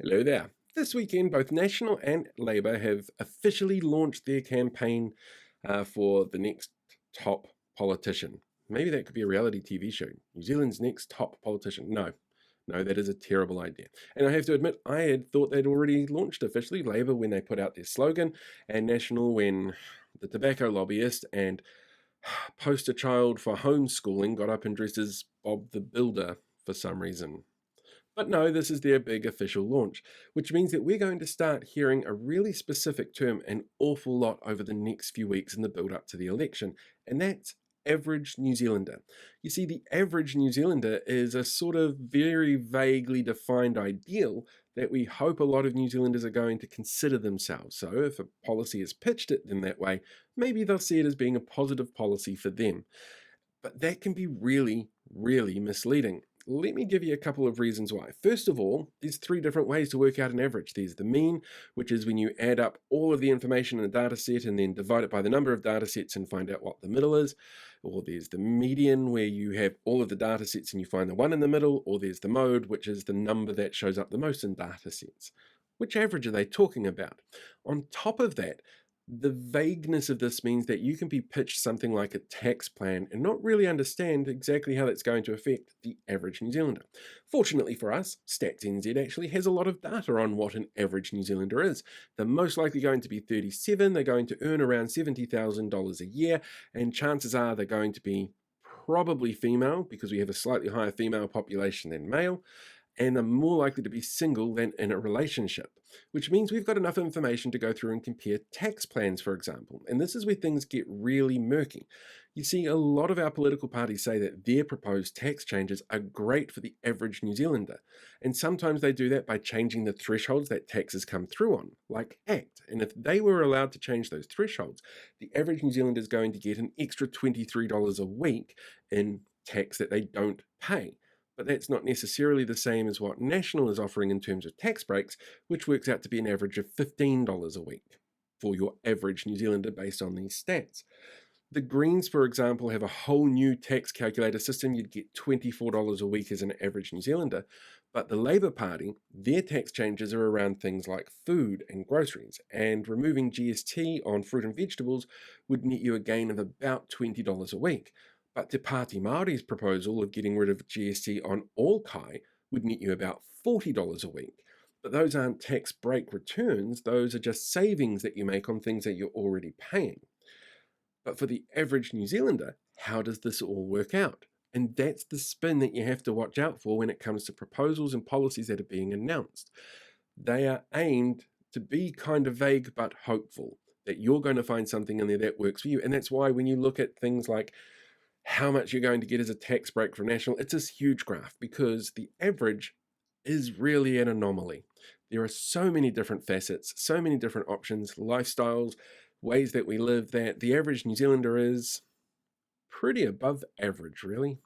Hello there. This weekend, both National and Labour have officially launched their campaign for the next top politician. Maybe that could be a reality TV show. New Zealand's next top politician. No, that is a terrible idea. And I have to admit, I had thought they'd already launched officially. Labour when they put out their slogan, and National when the tobacco lobbyist and poster child for homeschooling got up and dressed as Bob the Builder for some reason. But no, this is their big official launch, which means that we're going to start hearing a really specific term an awful lot over the next few weeks in the build up to the election, and that's average New Zealander. You see, the average New Zealander is a sort of very vaguely defined ideal that we hope a lot of New Zealanders are going to consider themselves. So if a policy is pitched at them that way, maybe they'll see it as being a positive policy for them. But that can be really, really misleading. Let me give you a couple of reasons why. First of all, there's three different ways to work out an average. There's the mean, which is when you add up all of the information in a data set and then divide it by the number of data sets and find out what the middle is. Or there's the median, where you have all of the data sets and you find the one in the middle. Or there's the mode, which is the number that shows up the most in data sets. Which average are they talking about? On top of that, the vagueness of this means that you can be pitched something like a tax plan and not really understand exactly how that's going to affect the average New Zealander. Fortunately for us, Stats NZ actually has a lot of data on what an average New Zealander is. They're most likely going to be 37, they're going to earn around $70,000 a year, and chances are they're going to be probably female because we have a slightly higher female population than male, and are more likely to be single than in a relationship, which means we've got enough information to go through and compare tax plans, for example. And this is where things get really murky. You see, a lot of our political parties say that their proposed tax changes are great for the average New Zealander. And sometimes they do that by changing the thresholds that taxes come through on, like ACT. And if they were allowed to change those thresholds, the average New Zealander is going to get an extra $23 a week in tax that they don't pay. But that's not necessarily the same as what National is offering in terms of tax breaks, which works out to be an average of $15 a week for your average New Zealander based on these stats. The Greens, for example, have a whole new tax calculator system. You'd get $24 a week as an average New Zealander. But the Labour Party, their tax changes are around things like food and groceries, and removing GST on fruit and vegetables would net you a gain of about $20 a week. But Te Pāti Māori's proposal of getting rid of GST on all kai would net you about $40 a week. But those aren't tax break returns, those are just savings that you make on things that you're already paying. But for the average New Zealander, how does this all work out? And that's the spin that you have to watch out for when it comes to proposals and policies that are being announced. They are aimed to be kind of vague but hopeful, that you're going to find something in there that works for you. And that's why when you look at things like how much you're going to get as a tax break from National, it's this huge graph because the average is really an anomaly. There are so many different facets, so many different options, lifestyles, ways that we live, that the average New Zealander is pretty above average, really.